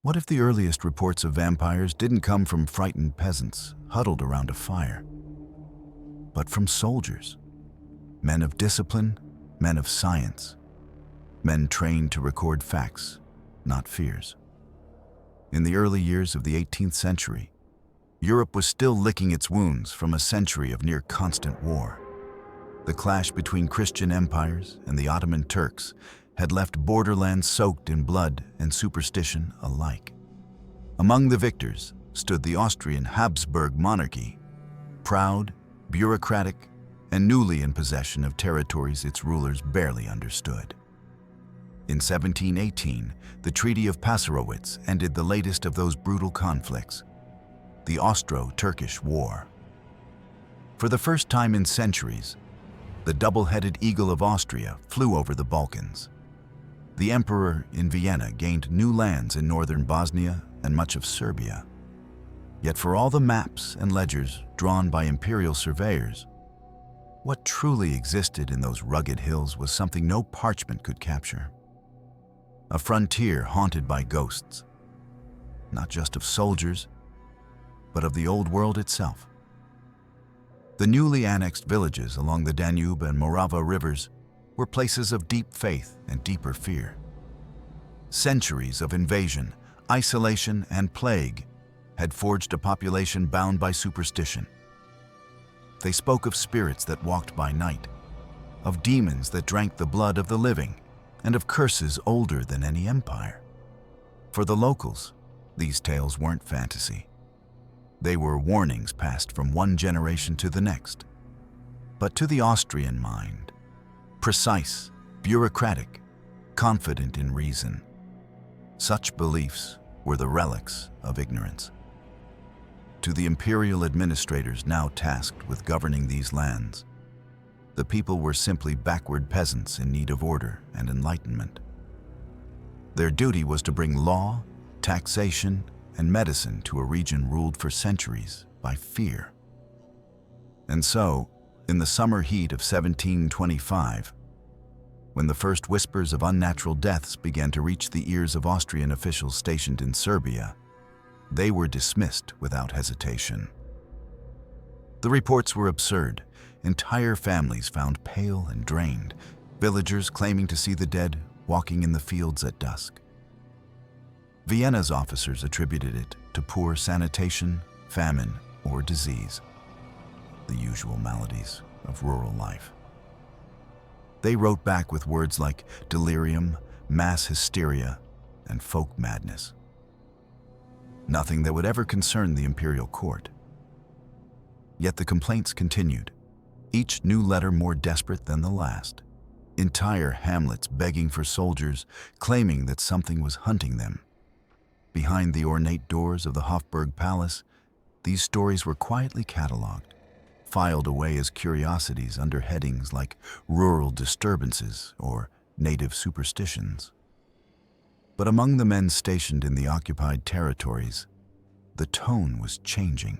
What if the earliest reports of vampires didn't come from frightened peasants huddled around a fire, but from soldiers, men of discipline, men of science, men trained to record facts, not fears? In the early years of the 18th century, Europe was still licking its wounds from a century of near constant war. The clash between Christian empires and the Ottoman Turks had left borderlands soaked in blood and superstition alike. Among the victors stood the Austrian Habsburg monarchy, proud, bureaucratic, and newly in possession of territories its rulers barely understood. In 1718, the Treaty of Passarowitz ended the latest of those brutal conflicts, the Austro-Turkish War. For the first time in centuries, the double-headed eagle of Austria flew over the Balkans. The emperor in Vienna gained new lands in northern Bosnia and much of Serbia. Yet for all the maps and ledgers drawn by imperial surveyors, what truly existed in those rugged hills was something no parchment could capture. A frontier haunted by ghosts, not just of soldiers, but of the old world itself. The newly annexed villages along the Danube and Morava rivers were places of deep faith and deeper fear. Centuries of invasion, isolation, and plague had forged a population bound by superstition. They spoke of spirits that walked by night, of demons that drank the blood of the living, and of curses older than any empire. For the locals, these tales weren't fantasy. They were warnings passed from one generation to the next. But to the Austrian mind, precise, bureaucratic, confident in reason, such beliefs were the relics of ignorance. To the imperial administrators now tasked with governing these lands, the people were simply backward peasants in need of order and enlightenment. Their duty was to bring law, taxation, and medicine to a region ruled for centuries by fear. And so, in the summer heat of 1725, when the first whispers of unnatural deaths began to reach the ears of Austrian officials stationed in Serbia, they were dismissed without hesitation. The reports were absurd. Entire families found pale and drained, villagers claiming to see the dead walking in the fields at dusk. Vienna's officers attributed it to poor sanitation, famine, or disease, the usual maladies of rural life. They wrote back with words like delirium, mass hysteria, and folk madness. Nothing that would ever concern the imperial court. Yet the complaints continued, each new letter more desperate than the last. Entire hamlets begging for soldiers, claiming that something was hunting them. Behind the ornate doors of the Hofburg Palace, these stories were quietly catalogued, filed away as curiosities under headings like rural disturbances or native superstitions. But among the men stationed in the occupied territories, the tone was changing.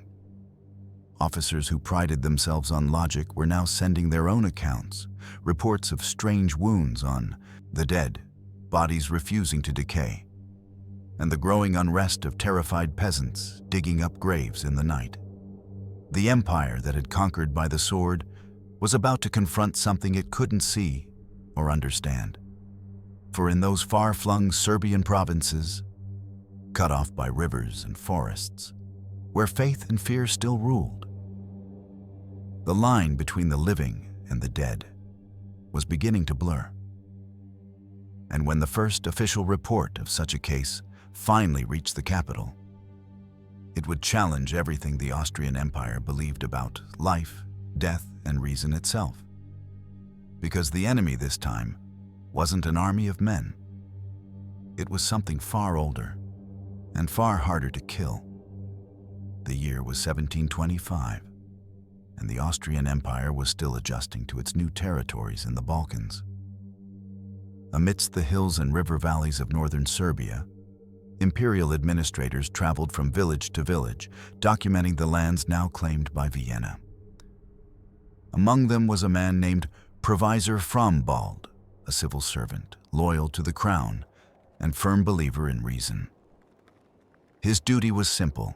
Officers who prided themselves on logic were now sending their own accounts, reports of strange wounds on the dead, bodies refusing to decay, and the growing unrest of terrified peasants digging up graves in the night. The empire that had conquered by the sword was about to confront something it couldn't see or understand. For in those far-flung Serbian provinces, cut off by rivers and forests, where faith and fear still ruled, the line between the living and the dead was beginning to blur. And when the first official report of such a case finally reached the capital, it would challenge everything the Austrian Empire believed about life, death, and reason itself. Because the enemy this time wasn't an army of men. It was something far older and far harder to kill. The year was 1725, and the Austrian Empire was still adjusting to its new territories in the Balkans. Amidst the hills and river valleys of northern Serbia, imperial administrators traveled from village to village, documenting the lands now claimed by Vienna. Among them was a man named Provisor Frombald, a civil servant, loyal to the crown, and firm believer in reason. His duty was simple: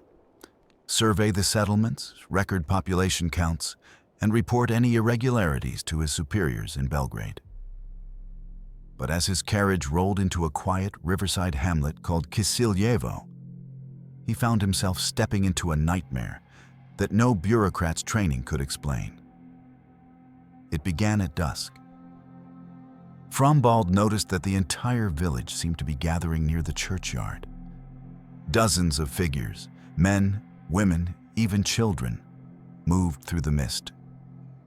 survey the settlements, record population counts, and report any irregularities to his superiors in Belgrade. But as his carriage rolled into a quiet riverside hamlet called Kisiljevo, he found himself stepping into a nightmare that no bureaucrat's training could explain. It began at dusk. Frombald noticed that the entire village seemed to be gathering near the churchyard. Dozens of figures, men, women, even children, moved through the mist,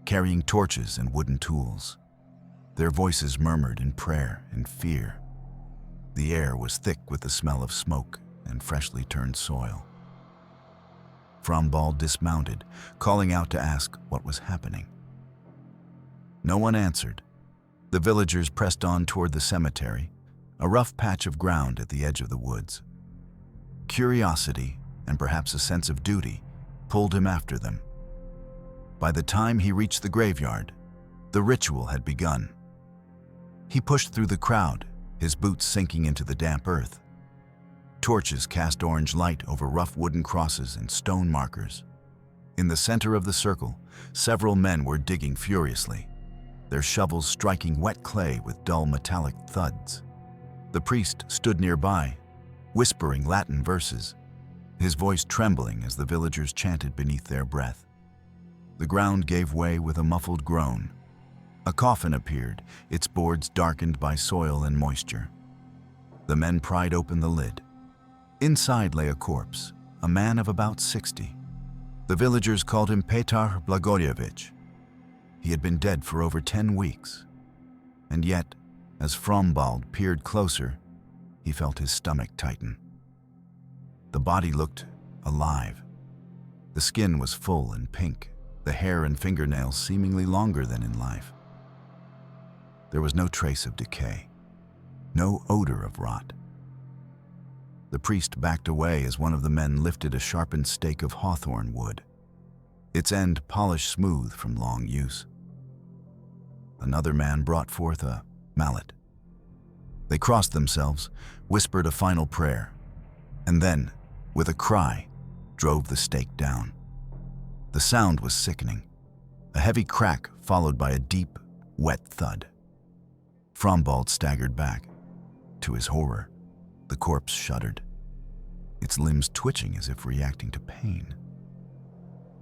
carrying torches and wooden tools. Their voices murmured in prayer and fear. The air was thick with the smell of smoke and freshly turned soil. Frombald dismounted, calling out to ask what was happening. No one answered. The villagers pressed on toward the cemetery, a rough patch of ground at the edge of the woods. Curiosity, and perhaps a sense of duty, pulled him after them. By the time he reached the graveyard, the ritual had begun. He pushed through the crowd, his boots sinking into the damp earth. Torches cast orange light over rough wooden crosses and stone markers. In the center of the circle, several men were digging furiously, their shovels striking wet clay with dull metallic thuds. The priest stood nearby, whispering Latin verses, his voice trembling as the villagers chanted beneath their breath. The ground gave way with a muffled groan. A coffin appeared, its boards darkened by soil and moisture. The men pried open the lid. Inside lay a corpse, a man of about 60. The villagers called him Petar Blagojevich. He had been dead for over 10 weeks. And yet, as Frombald peered closer, he felt his stomach tighten. The body looked alive. The skin was full and pink, the hair and fingernails seemingly longer than in life. There was no trace of decay, no odor of rot. The priest backed away as one of the men lifted a sharpened stake of hawthorn wood, its end polished smooth from long use. Another man brought forth a mallet. They crossed themselves, whispered a final prayer, and then, with a cry, drove the stake down. The sound was sickening, a heavy crack followed by a deep, wet thud. Frombald staggered back. To his horror, the corpse shuddered, its limbs twitching as if reacting to pain.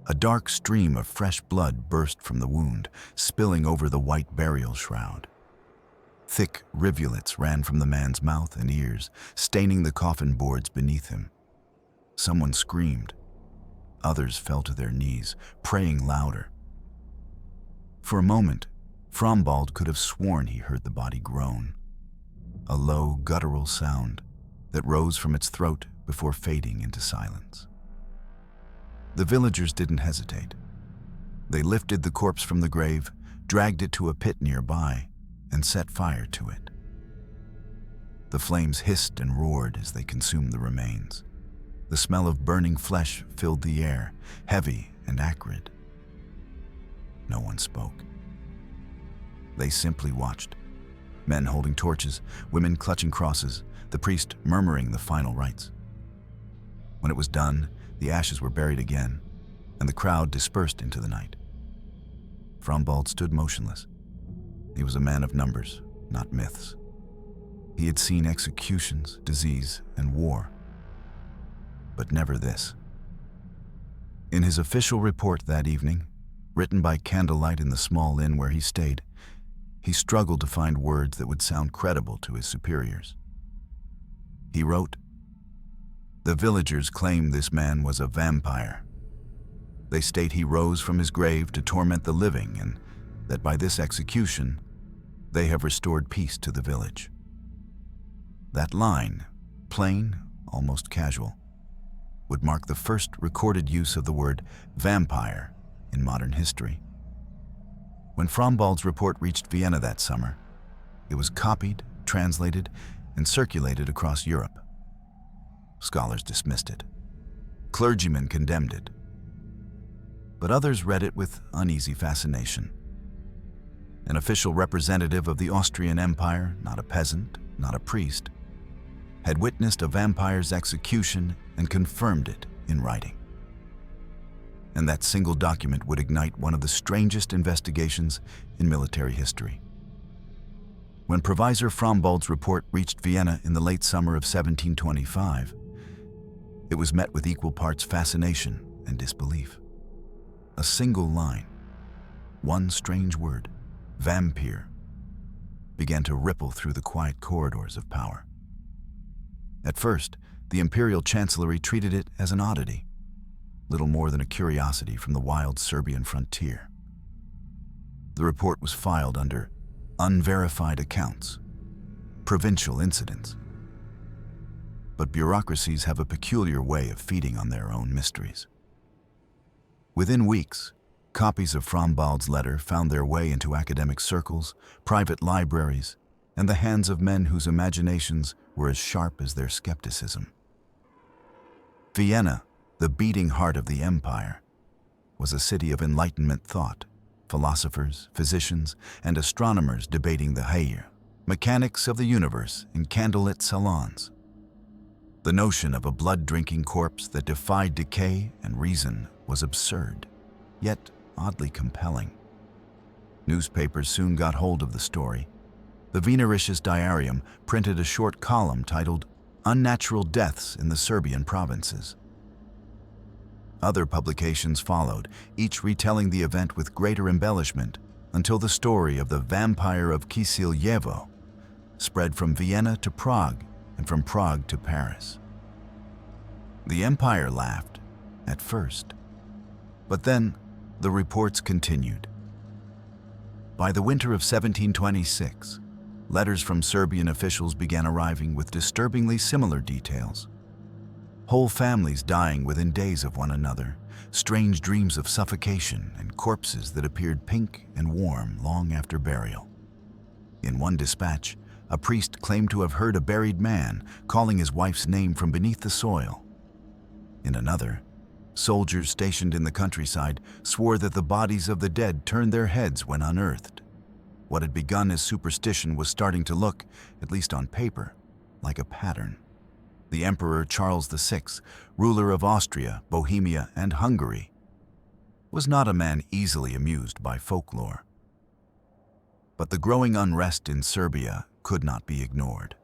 A dark stream of fresh blood burst from the wound, spilling over the white burial shroud. Thick rivulets ran from the man's mouth and ears, staining the coffin boards beneath him. Someone screamed. Others fell to their knees, praying louder. For a moment, Frombald could have sworn he heard the body groan, a low, guttural sound that rose from its throat before fading into silence. The villagers didn't hesitate. They lifted the corpse from the grave, dragged it to a pit nearby, and set fire to it. The flames hissed and roared as they consumed the remains. The smell of burning flesh filled the air, heavy and acrid. No one spoke. They simply watched. Men holding torches, women clutching crosses, the priest murmuring the final rites. When it was done, the ashes were buried again, and the crowd dispersed into the night. Frombald stood motionless. He was a man of numbers, not myths. He had seen executions, disease, and war, but never this. In his official report that evening, written by candlelight in the small inn where he stayed, he struggled to find words that would sound credible to his superiors. He wrote, "The villagers claim this man was a vampire. They state he rose from his grave to torment the living, and that by this execution, they have restored peace to the village." That line, plain, almost casual, would mark the first recorded use of the word vampire in modern history. When Frombald's report reached Vienna that summer, it was copied, translated, and circulated across Europe. Scholars dismissed it. Clergymen condemned it. But others read it with uneasy fascination. An official representative of the Austrian Empire, not a peasant, not a priest, had witnessed a vampire's execution and confirmed it in writing. And that single document would ignite one of the strangest investigations in military history. When Provisor Frombald's report reached Vienna in the late summer of 1725, it was met with equal parts fascination and disbelief. A single line, one strange word, vampire, began to ripple through the quiet corridors of power. At first, the Imperial Chancellery treated it as an oddity, little more than a curiosity from the wild Serbian frontier. The report was filed under unverified accounts, provincial incidents. But bureaucracies have a peculiar way of feeding on their own mysteries. Within weeks, copies of Frombald's letter found their way into academic circles, private libraries, and the hands of men whose imaginations were as sharp as their skepticism. Vienna, the beating heart of the empire, was a city of Enlightenment thought, philosophers, physicians, and astronomers debating the Heer, mechanics of the universe in candlelit salons. The notion of a blood-drinking corpse that defied decay and reason was absurd, yet oddly compelling. Newspapers soon got hold of the story. The Wienerisches Diarium printed a short column titled "Unnatural Deaths in the Serbian Provinces." Other publications followed, each retelling the event with greater embellishment, until the story of the vampire of Kisiljevo spread from Vienna to Prague and from Prague to Paris. The empire laughed, at first, but then the reports continued. By the winter of 1726, letters from Serbian officials began arriving with disturbingly similar details. Whole families dying within days of one another, strange dreams of suffocation, and corpses that appeared pink and warm long after burial. In one dispatch, a priest claimed to have heard a buried man calling his wife's name from beneath the soil. In another, soldiers stationed in the countryside swore that the bodies of the dead turned their heads when unearthed. What had begun as superstition was starting to look, at least on paper, like a pattern. The Emperor Charles VI, ruler of Austria, Bohemia, and Hungary, was not a man easily amused by folklore. But the growing unrest in Serbia could not be ignored.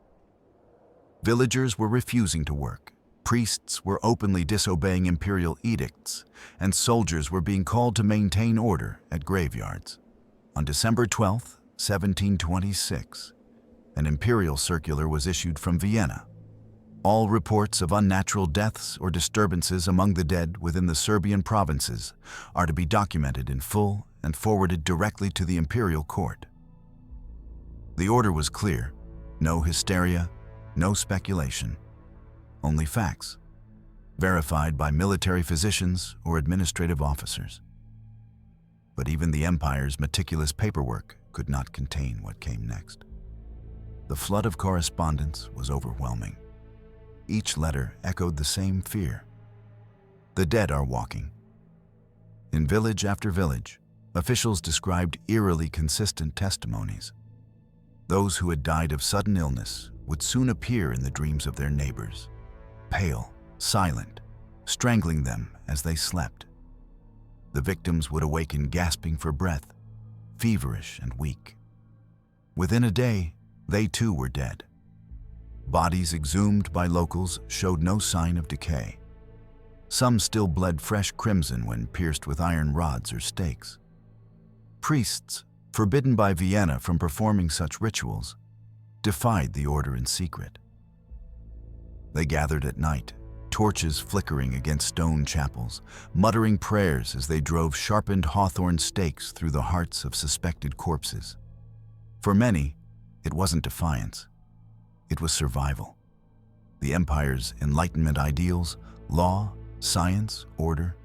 Villagers were refusing to work, priests were openly disobeying imperial edicts, and soldiers were being called to maintain order at graveyards. On December 12, 1726, an imperial circular was issued from Vienna. All reports of unnatural deaths or disturbances among the dead within the Serbian provinces are to be documented in full and forwarded directly to the imperial court. The order was clear: no hysteria, no speculation, only facts, verified by military physicians or administrative officers. But even the empire's meticulous paperwork could not contain what came next. The flood of correspondence was overwhelming. Each letter echoed the same fear. The dead are walking. In village after village, officials described eerily consistent testimonies. Those who had died of sudden illness would soon appear in the dreams of their neighbors, pale, silent, strangling them as they slept. The victims would awaken gasping for breath, feverish and weak. Within a day, they too were dead. Bodies exhumed by locals showed no sign of decay. Some still bled fresh crimson when pierced with iron rods or stakes. Priests, forbidden by Vienna from performing such rituals, defied the order in secret. They gathered at night, torches flickering against stone chapels, muttering prayers as they drove sharpened hawthorn stakes through the hearts of suspected corpses. For many, it wasn't defiance. It was survival. The empire's Enlightenment ideals, law, science, order,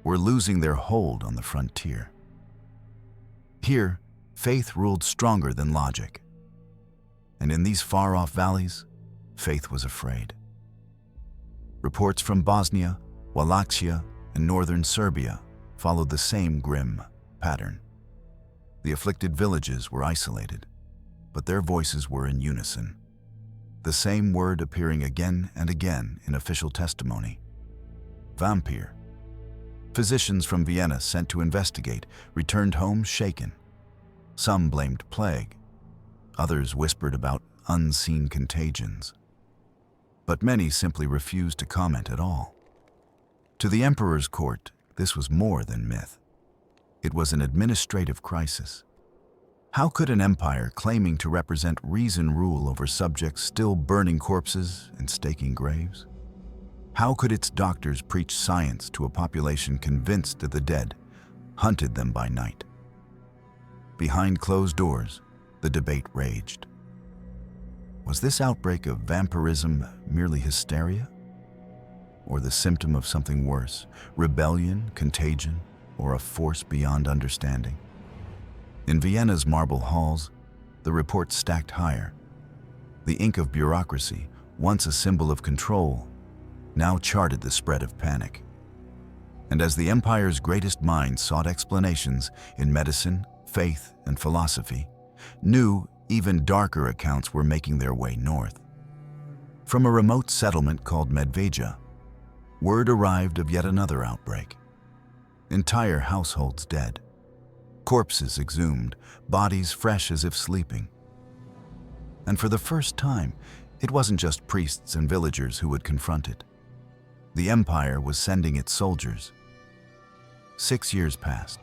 were losing their hold on the frontier. Here, faith ruled stronger than logic. And in these far-off valleys, faith was afraid. Reports from Bosnia, Wallachia, and northern Serbia followed the same grim pattern. The afflicted villages were isolated, but their voices were in unison. the same word appearing again and again in official testimony. Vampire. Physicians from Vienna sent to investigate returned home shaken. Some blamed plague. Others whispered about unseen contagions. But many simply refused to comment at all. To the emperor's court, this was more than myth. It was an administrative crisis. How could an empire claiming to represent reason rule over subjects still burning corpses and staking graves? How could its doctors preach science to a population convinced that the dead hunted them by night? Behind closed doors, the debate raged. Was this outbreak of vampirism merely hysteria? Or the symptom of something worse, rebellion, contagion, or a force beyond understanding? In Vienna's marble halls, the reports stacked higher. The ink of bureaucracy, once a symbol of control, now charted the spread of panic. And as the empire's greatest minds sought explanations in medicine, faith, and philosophy, new, even darker accounts were making their way north. From a remote settlement called Medveja, word arrived of yet another outbreak. Entire households dead. Corpses exhumed, bodies fresh as if sleeping. And for the first time, it wasn't just priests and villagers who would confront it. The empire was sending its soldiers. 6 years passed.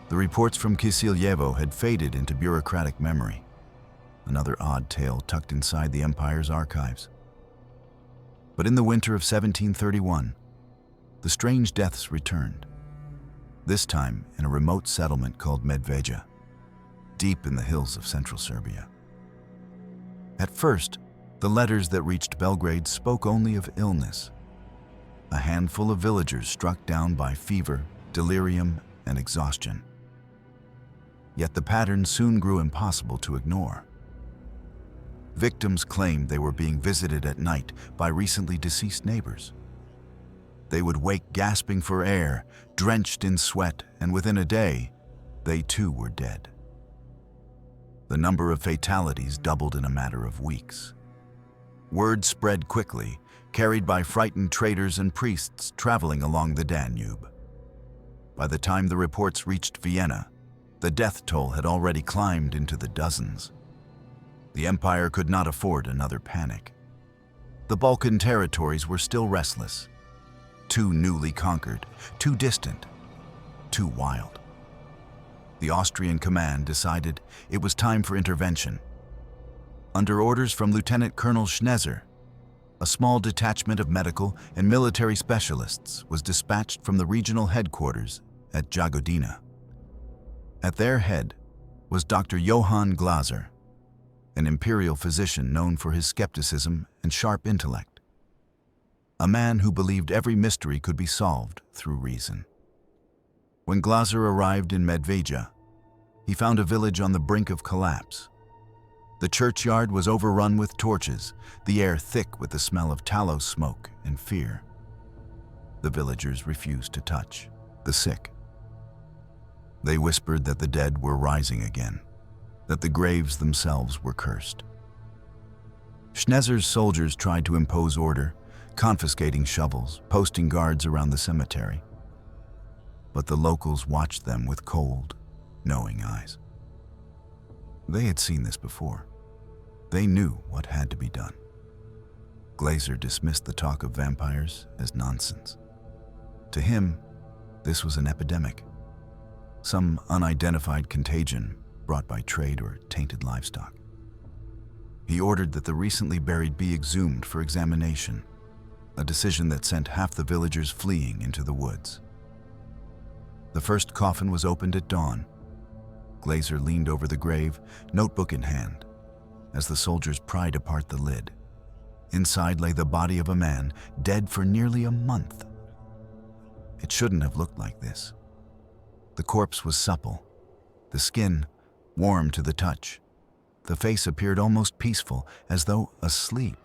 The reports from Kisilyevo had faded into bureaucratic memory. Another odd tale tucked inside the empire's archives. But in the winter of 1731, the strange deaths returned. This time in a remote settlement called Medveja, deep in the hills of central Serbia. At first, the letters that reached Belgrade spoke only of illness. A handful of villagers struck down by fever, delirium, and exhaustion. Yet the pattern soon grew impossible to ignore. Victims claimed they were being visited at night by recently deceased neighbors. They would wake gasping for air, drenched in sweat, and within a day, they too were dead. The number of fatalities doubled in a matter of weeks. Word spread quickly, carried by frightened traders and priests traveling along the Danube. By the time the reports reached Vienna, the death toll had already climbed into the dozens. The empire could not afford another panic. The Balkan territories were still restless, too newly conquered, too distant, too wild. The Austrian command decided it was time for intervention. Under orders from Lieutenant Colonel Schnezer, a small detachment of medical and military specialists was dispatched from the regional headquarters at Jagodina. At their head was Dr. Johann Glaser, an imperial physician known for his skepticism and sharp intellect. A man who believed every mystery could be solved through reason. When Glaser arrived in Medveja, he found a village on the brink of collapse. The churchyard was overrun with torches, the air thick with the smell of tallow smoke and fear. The villagers refused to touch the sick. They whispered that the dead were rising again, that the graves themselves were cursed. Schnezer's soldiers tried to impose order, confiscating shovels, posting guards around the cemetery. But the locals watched them with cold, knowing eyes. They had seen this before. They knew what had to be done. Glaser dismissed the talk of vampires as nonsense. To him, this was an epidemic, some unidentified contagion brought by trade or tainted livestock. He ordered that the recently buried be exhumed for examination, a decision that sent half the villagers fleeing into the woods. The first coffin was opened at dawn. Glaser leaned over the grave, notebook in hand, as the soldiers pried apart the lid. Inside lay the body of a man, dead for nearly a month. It shouldn't have looked like this. The corpse was supple, the skin warm to the touch. The face appeared almost peaceful, as though asleep.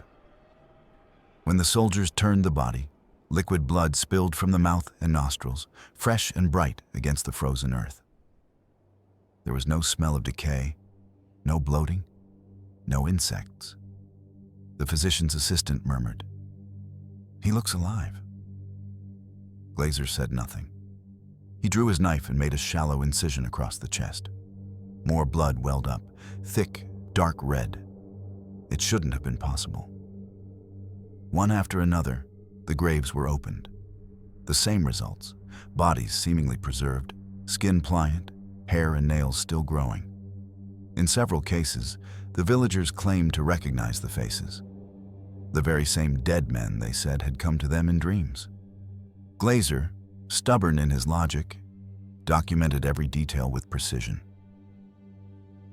When the soldiers turned the body, liquid blood spilled from the mouth and nostrils, fresh and bright against the frozen earth. There was no smell of decay, no bloating, no insects. The physician's assistant murmured, "He looks alive." Glaser said nothing. He drew his knife and made a shallow incision across the chest. More blood welled up, thick, dark red. It shouldn't have been possible. One after another, the graves were opened. The same results: bodies seemingly preserved, skin pliant, hair and nails still growing. In several cases, the villagers claimed to recognize the faces. The very same dead men, they said, had come to them in dreams. Glaser, stubborn in his logic, documented every detail with precision.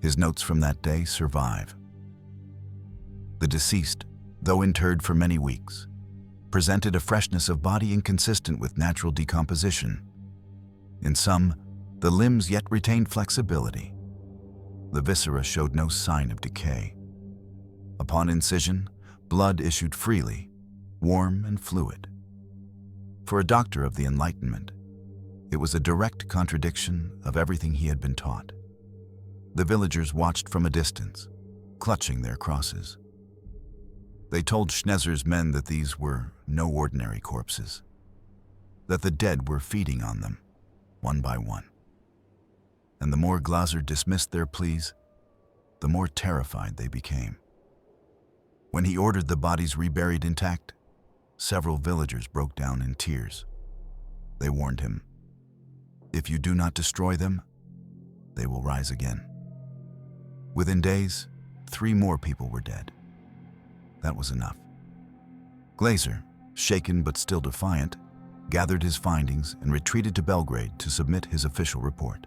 His notes from that day survive. The deceased, though interred for many weeks, presented a freshness of body inconsistent with natural decomposition. In some, the limbs yet retained flexibility. The viscera showed no sign of decay. Upon incision, blood issued freely, warm and fluid. For a doctor of the Enlightenment, it was a direct contradiction of everything he had been taught. The villagers watched from a distance, clutching their crosses. They told Schnetzer's men that these were no ordinary corpses, that the dead were feeding on them, one by one. And the more Glaser dismissed their pleas, the more terrified they became. When he ordered the bodies reburied intact, several villagers broke down in tears. They warned him, "If you do not destroy them, they will rise again." Within days, 3 more people were dead. That was enough. Glaser, shaken but still defiant, gathered his findings and retreated to Belgrade to submit his official report.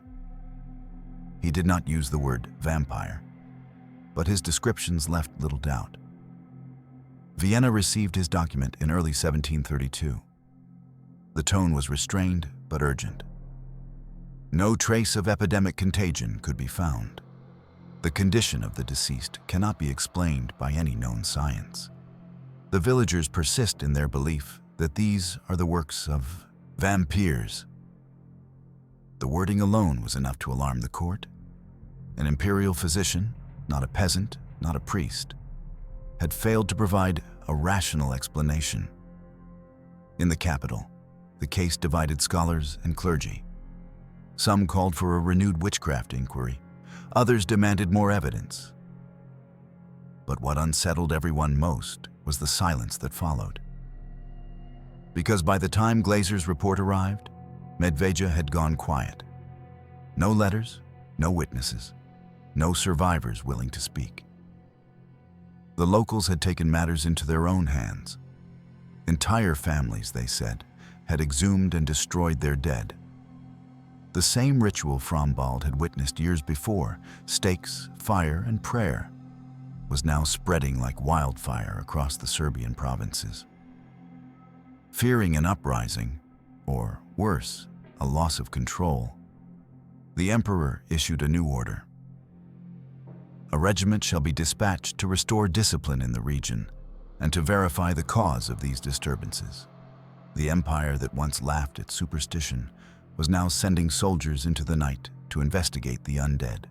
He did not use the word vampire, but his descriptions left little doubt. Vienna received his document in early 1732. The tone was restrained but urgent. No trace of epidemic contagion could be found. The condition of the deceased cannot be explained by any known science. The villagers persist in their belief that these are the works of vampires. The wording alone was enough to alarm the court. An imperial physician, not a peasant, not a priest, had failed to provide a rational explanation. In the capital, the case divided scholars and clergy. Some called for a renewed witchcraft inquiry. Others demanded more evidence. But what unsettled everyone most was the silence that followed. Because by the time Glaser's report arrived, Medveja had gone quiet. No letters, no witnesses, no survivors willing to speak. The locals had taken matters into their own hands. Entire families, they said, had exhumed and destroyed their dead. The same ritual Frombald had witnessed years before, stakes, fire, and prayer, was now spreading like wildfire across the Serbian provinces. Fearing an uprising, or worse, a loss of control, the emperor issued a new order. A regiment shall be dispatched to restore discipline in the region and to verify the cause of these disturbances. The empire that once laughed at superstition was now sending soldiers into the night to investigate the undead.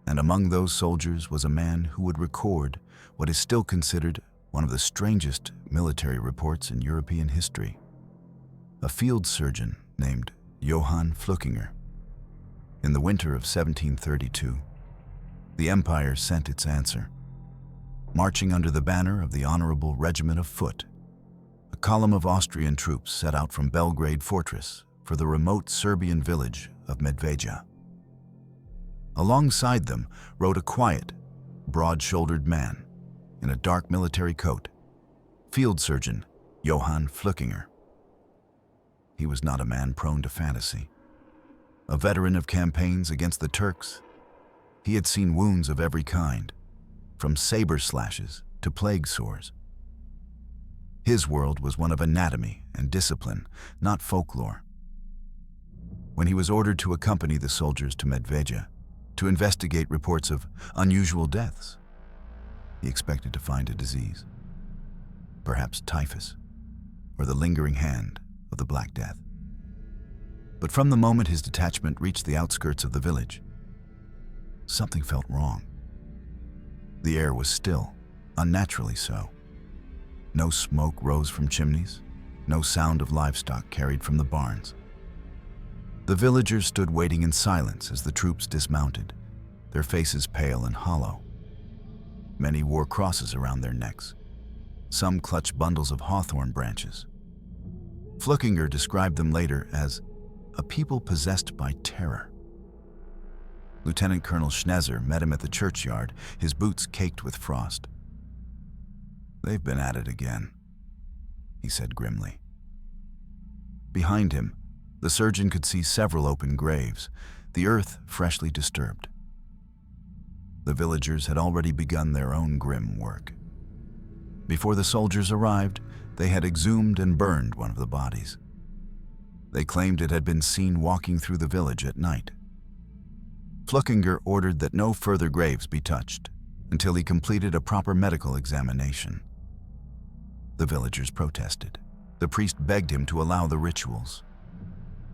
And among those soldiers was a man who would record what is still considered one of the strangest military reports in European history. A field surgeon named Johann Flückinger. In the winter of 1732, the empire sent its answer. Marching under the banner of the Honorable Regiment of Foot, a column of Austrian troops set out from Belgrade Fortress for the remote Serbian village of Medveja. Alongside them rode a quiet, broad-shouldered man in a dark military coat, field surgeon Johann Flückinger. He was not a man prone to fantasy. A veteran of campaigns against the Turks, he had seen wounds of every kind, from saber slashes to plague sores. His world was one of anatomy and discipline, not folklore. When he was ordered to accompany the soldiers to Medveja to investigate reports of unusual deaths, he expected to find a disease, perhaps typhus, or the lingering hand of the Black Death. But from the moment his detachment reached the outskirts of the village, something felt wrong. The air was still, unnaturally so. No smoke rose from chimneys, no sound of livestock carried from the barns. The villagers stood waiting in silence as the troops dismounted, their faces pale and hollow. Many wore crosses around their necks. Some clutched bundles of hawthorn branches. Flückinger described them later as a people possessed by terror. Lieutenant Colonel Schnezzer met him at the churchyard, his boots caked with frost. "They've been at it again," he said grimly. Behind him, the surgeon could see several open graves, the earth freshly disturbed. The villagers had already begun their own grim work. Before the soldiers arrived, they had exhumed and burned one of the bodies. They claimed it had been seen walking through the village at night. Flückinger ordered that no further graves be touched until he completed a proper medical examination. The villagers protested. The priest begged him to allow the rituals.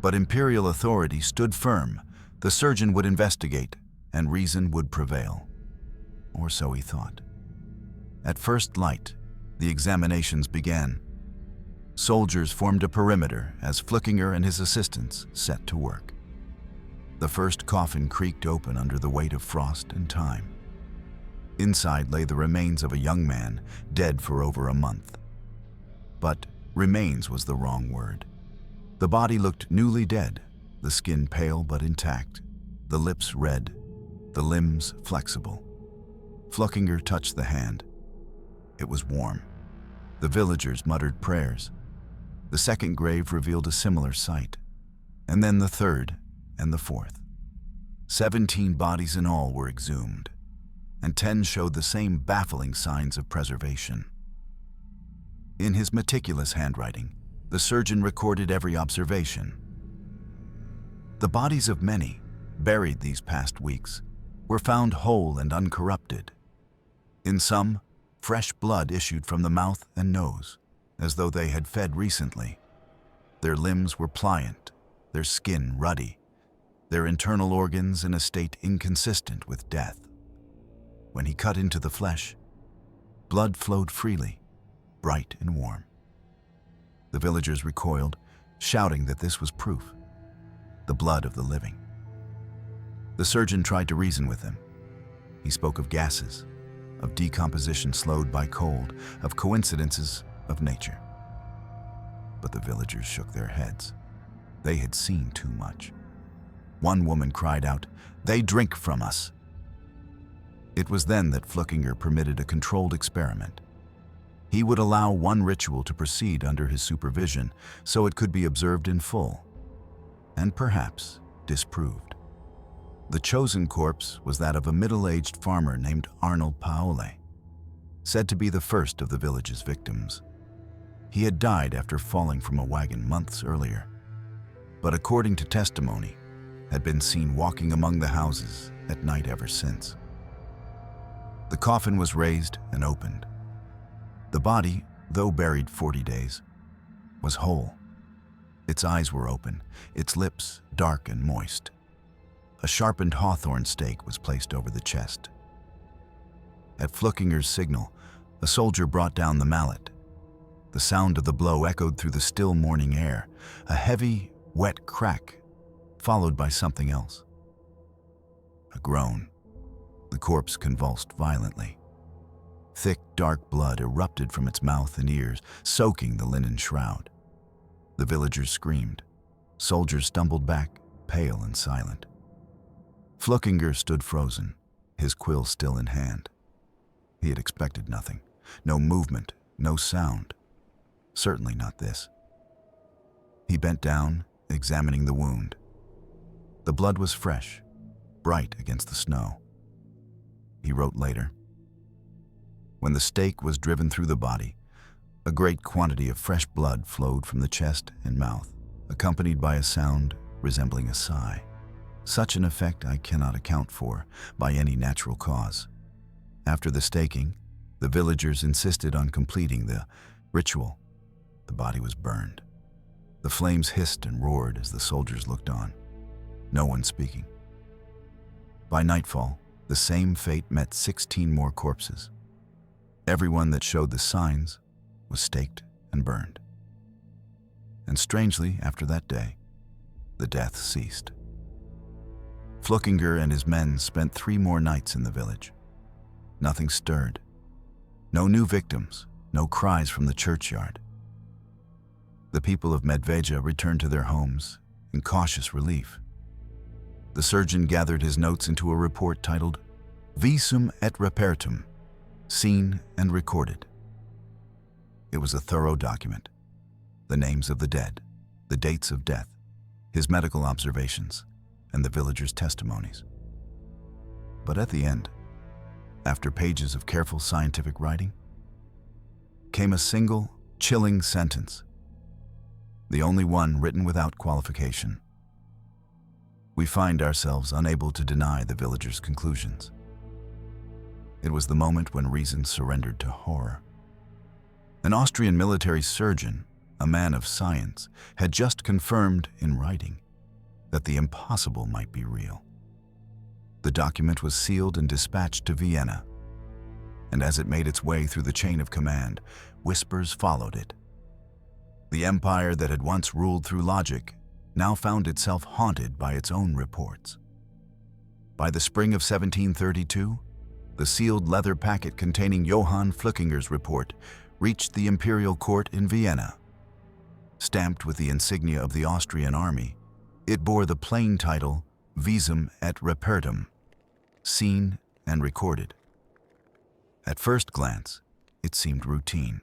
But Imperial authority stood firm. The surgeon would investigate, and reason would prevail. Or so he thought. At first light, the examinations began. Soldiers formed a perimeter as Flückinger and his assistants set to work. The first coffin creaked open under the weight of frost and time. Inside lay the remains of a young man, dead for over a month. But remains was the wrong word. The body looked newly dead, the skin pale but intact, the lips red, the limbs flexible. Flückinger touched the hand. It was warm. The villagers muttered prayers. The second grave revealed a similar sight, and then the third and the fourth. 17 bodies in all were exhumed, and 10 showed the same baffling signs of preservation. In his meticulous handwriting, the surgeon recorded every observation. The bodies of many, buried these past weeks, were found whole and uncorrupted. In some, fresh blood issued from the mouth and nose, as though they had fed recently. Their limbs were pliant, their skin ruddy, their internal organs in a state inconsistent with death. When he cut into the flesh, blood flowed freely, bright and warm. The villagers recoiled, shouting that this was proof, the blood of the living. The surgeon tried to reason with them. He spoke of gases, of decomposition slowed by cold, of coincidences of nature. But the villagers shook their heads. They had seen too much. One woman cried out, "They drink from us." It was then that Flückinger permitted a controlled experiment. He would allow one ritual to proceed under his supervision so it could be observed in full, and perhaps disproved. The chosen corpse was that of a middle-aged farmer named Arnold Paole, said to be the first of the village's victims. He had died after falling from a wagon months earlier, but according to testimony, had been seen walking among the houses at night ever since. The coffin was raised and opened. The body, though buried 40 days, was whole. Its eyes were open, its lips dark and moist. A sharpened hawthorn stake was placed over the chest. At Flückinger's signal, a soldier brought down the mallet. The sound of the blow echoed through the still morning air, a heavy, wet crack, followed by something else. A groan. The corpse convulsed violently. Thick, dark blood erupted from its mouth and ears, soaking the linen shroud. The villagers screamed. Soldiers stumbled back, pale and silent. Flückinger stood frozen, his quill still in hand. He had expected nothing. No movement, no sound. Certainly not this. He bent down, examining the wound. The blood was fresh, bright against the snow. He wrote later, "When the stake was driven through the body, a great quantity of fresh blood flowed from the chest and mouth, accompanied by a sound resembling a sigh. Such an effect I cannot account for by any natural cause. After the staking, the villagers insisted on completing the ritual. The body was burned. The flames hissed and roared as the soldiers looked on, no one speaking. By nightfall, the same fate met 16 more corpses. Everyone that showed the signs was staked and burned. And strangely, after that day, the death ceased. Flückinger and his men spent 3 more nights in the village. Nothing stirred. No new victims, no cries from the churchyard. The people of Medveja returned to their homes in cautious relief. The surgeon gathered his notes into a report titled Visum et Repertum, seen and recorded. It was a thorough document. The names of the dead, the dates of death, his medical observations, and the villagers' testimonies. But at the end, after pages of careful scientific writing, came a single, chilling sentence, the only one written without qualification. We find ourselves unable to deny the villagers' conclusions. It was the moment when reason surrendered to horror. An Austrian military surgeon, a man of science, had just confirmed in writing that the impossible might be real. The document was sealed and dispatched to Vienna, and as it made its way through the chain of command, whispers followed it. The empire that had once ruled through logic now found itself haunted by its own reports. By the spring of 1732, the sealed leather packet containing Johann Flückinger's report reached the Imperial court in Vienna. Stamped with the insignia of the Austrian Army, it bore the plain title Visum et Repertum, seen and recorded. At first glance, it seemed routine,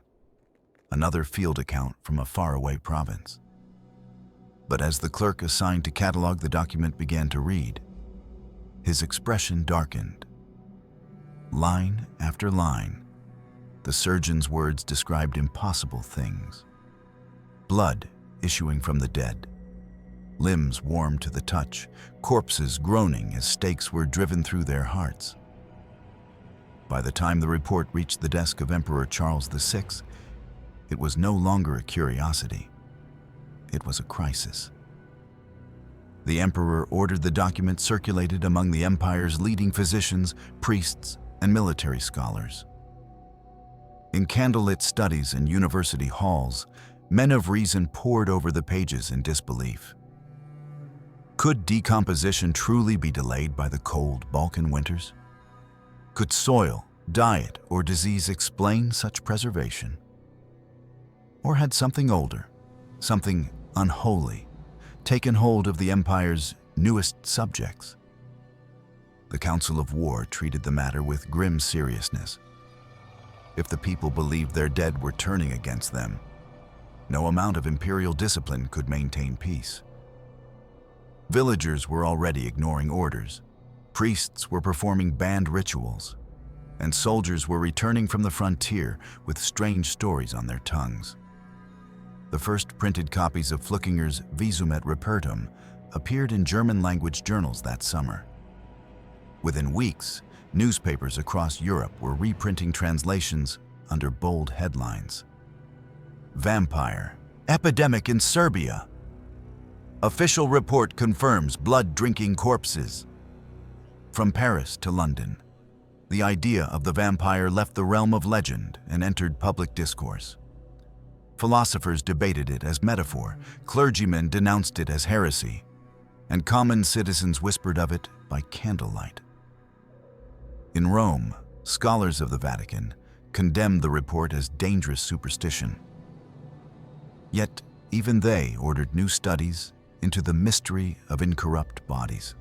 another field account from a faraway province. But as the clerk assigned to catalog the document began to read, his expression darkened. Line after line, the surgeon's words described impossible things. Blood issuing from the dead, limbs warm to the touch, corpses groaning as stakes were driven through their hearts. By the time the report reached the desk of Emperor Charles VI, it was no longer a curiosity. It was a crisis. The emperor ordered the document circulated among the empire's leading physicians, priests, and military scholars. In candlelit studies and university halls, men of reason pored over the pages in disbelief. Could decomposition truly be delayed by the cold Balkan winters? Could soil, diet, or disease explain such preservation? Or had something older, something unholy, taken hold of the empire's newest subjects? The Council of War treated the matter with grim seriousness. If the people believed their dead were turning against them, no amount of imperial discipline could maintain peace. Villagers were already ignoring orders, priests were performing banned rituals, and soldiers were returning from the frontier with strange stories on their tongues. The first printed copies of Flückinger's Visum et Repertum appeared in German-language journals that summer. Within weeks, newspapers across Europe were reprinting translations under bold headlines. Vampire, epidemic in Serbia. Official report confirms blood-drinking corpses. From Paris to London, the idea of the vampire left the realm of legend and entered public discourse. Philosophers debated it as metaphor, clergymen denounced it as heresy, and common citizens whispered of it by candlelight. In Rome, scholars of the Vatican condemned the report as dangerous superstition. Yet, even they ordered new studies into the mystery of incorrupt bodies.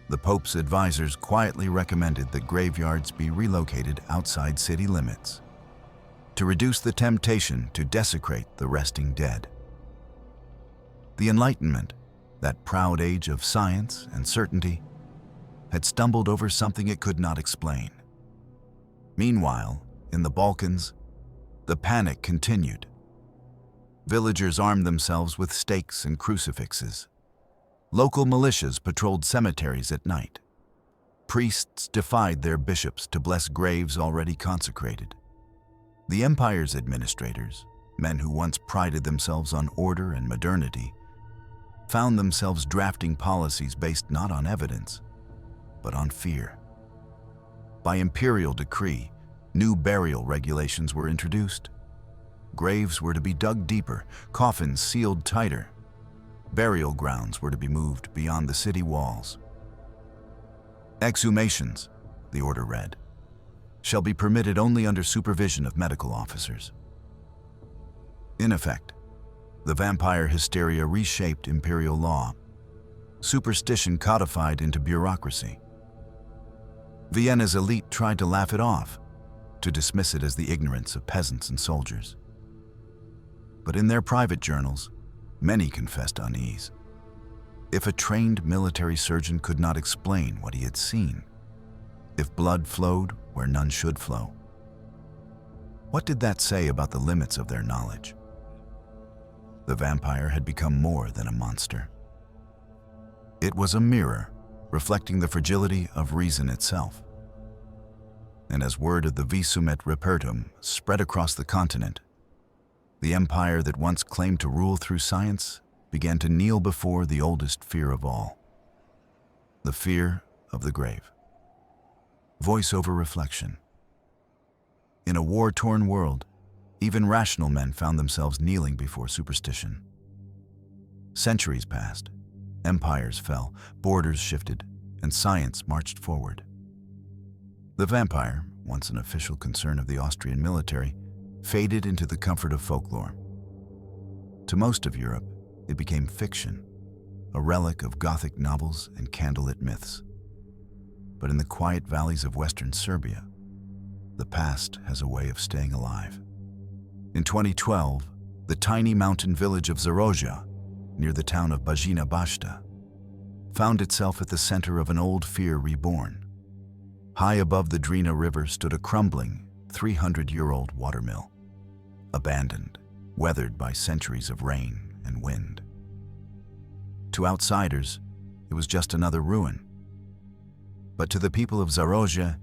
The Pope's advisors quietly recommended that graveyards be relocated outside city limits to reduce the temptation to desecrate the resting dead. The Enlightenment, that proud age of science and certainty, had stumbled over something it could not explain. Meanwhile, in the Balkans, the panic continued. Villagers armed themselves with stakes and crucifixes. Local militias patrolled cemeteries at night. Priests defied their bishops to bless graves already consecrated. The empire's administrators, men who once prided themselves on order and modernity, found themselves drafting policies based not on evidence, but on fear. By imperial decree, New burial regulations were introduced. Graves were to be dug deeper, coffins sealed tighter. Burial grounds were to be moved beyond the city walls. Exhumations, the order read, shall be permitted only under supervision of medical officers. In effect, the vampire hysteria reshaped imperial law, superstition codified into bureaucracy. Vienna's elite tried to laugh it off, to dismiss it as the ignorance of peasants and soldiers. But in their private journals, many confessed unease. If a trained military surgeon could not explain what he had seen, if blood flowed where none should flow, what did that say about the limits of their knowledge? The vampire had become more than a monster. It was a mirror reflecting the fragility of reason itself. And as word of the Visum et Repertum spread across the continent, the empire that once claimed to rule through science began to kneel before the oldest fear of all, the fear of the grave. Voice over reflection. In a war-torn world, even rational men found themselves kneeling before superstition. Centuries passed, empires fell, borders shifted, and science marched forward. The vampire, once an official concern of the Austrian military, faded into the comfort of folklore. To most of Europe, it became fiction, a relic of Gothic novels and candlelit myths. But in the quiet valleys of western Serbia, the past has a way of staying alive. In 2012, the tiny mountain village of Zarožja, near the town of Bajina Bashta, found itself at the center of an old fear reborn. High above the Drina River stood a crumbling, 300-year-old watermill, abandoned, weathered by centuries of rain and wind. To outsiders, it was just another ruin. But to the people of Zarožja,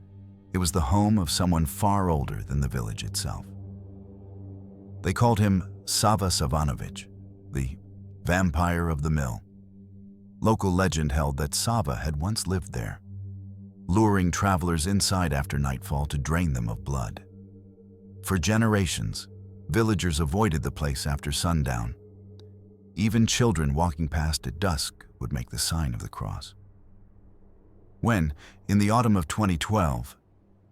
it was the home of someone far older than the village itself. They called him Sava Savanović, the vampire of the mill. Local legend held that Sava had once lived there, luring travelers inside after nightfall to drain them of blood. For generations, villagers avoided the place after sundown. Even children walking past at dusk would make the sign of the cross. When, in the autumn of 2012,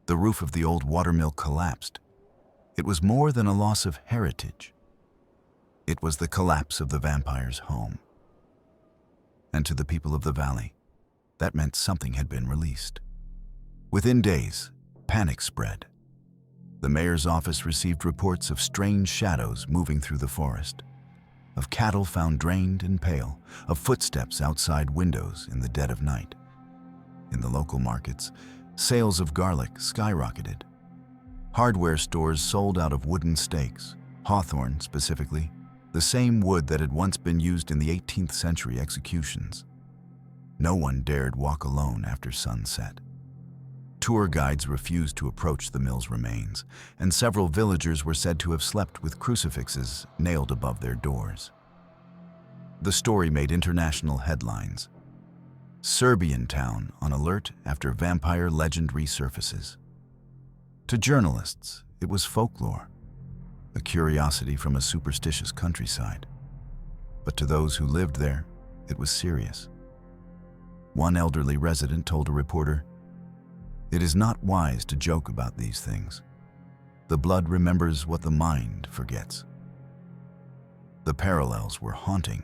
the roof of the old watermill collapsed, it was more than a loss of heritage. It was the collapse of the vampire's home. And to the people of the valley, that meant something had been released. Within days, panic spread. The mayor's office received reports of strange shadows moving through the forest, of cattle found drained and pale, of footsteps outside windows in the dead of night. In the local markets, sales of garlic skyrocketed. Hardware stores sold out of wooden stakes, hawthorn specifically, the same wood that had once been used in the 18th century executions. No one dared walk alone after sunset. Tour guides refused to approach the mill's remains, and several villagers were said to have slept with crucifixes nailed above their doors. The story made international headlines. Serbian town on alert after vampire legend resurfaces. To journalists, it was folklore, a curiosity from a superstitious countryside. But to those who lived there, it was serious. One elderly resident told a reporter, "It is not wise to joke about these things. The blood remembers what the mind forgets." The parallels were haunting.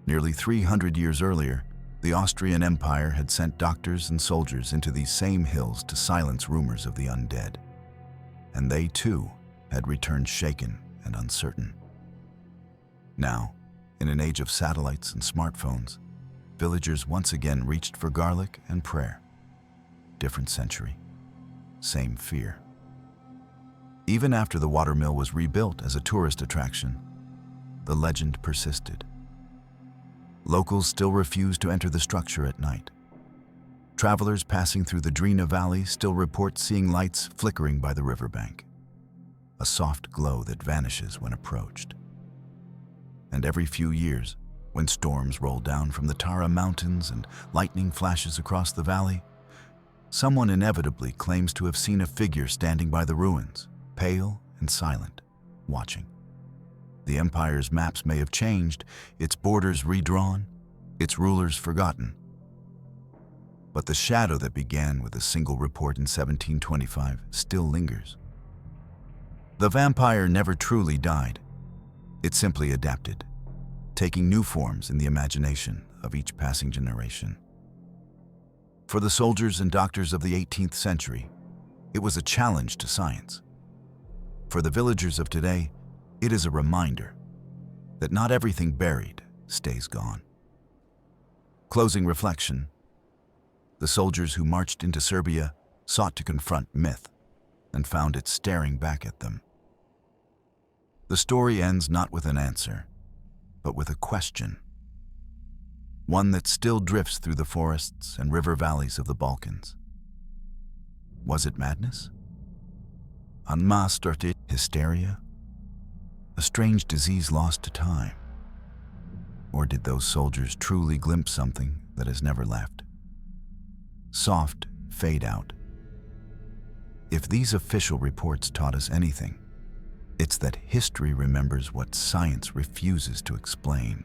Nearly 300 years earlier, the Austrian Empire had sent doctors and soldiers into these same hills to silence rumors of the undead. And they, too, had returned shaken and uncertain. Now, in an age of satellites and smartphones, villagers once again reached for garlic and prayer. Different century, same fear. Even after the watermill was rebuilt as a tourist attraction, the legend persisted. Locals still refused to enter the structure at night. Travelers passing through the Drina Valley still report seeing lights flickering by the riverbank, a soft glow that vanishes when approached. And every few years, when storms roll down from the Tara Mountains and lightning flashes across the valley, someone inevitably claims to have seen a figure standing by the ruins, pale and silent, watching. The empire's maps may have changed, its borders redrawn, its rulers forgotten. But the shadow that began with a single report in 1725 still lingers. The vampire never truly died. It simply adapted, taking new forms in the imagination of each passing generation. For the soldiers and doctors of the 18th century, it was a challenge to science. For the villagers of today, it is a reminder that not everything buried stays gone. Closing reflection. The soldiers who marched into Serbia sought to confront myth and found it staring back at them. The story ends not with an answer, but with a question. One that still drifts through the forests and river valleys of the Balkans. Was it madness? Unmasked hysteria? A strange disease lost to time? Or did those soldiers truly glimpse something that has never left? Soft fade out. If these official reports taught us anything, it's that history remembers what science refuses to explain.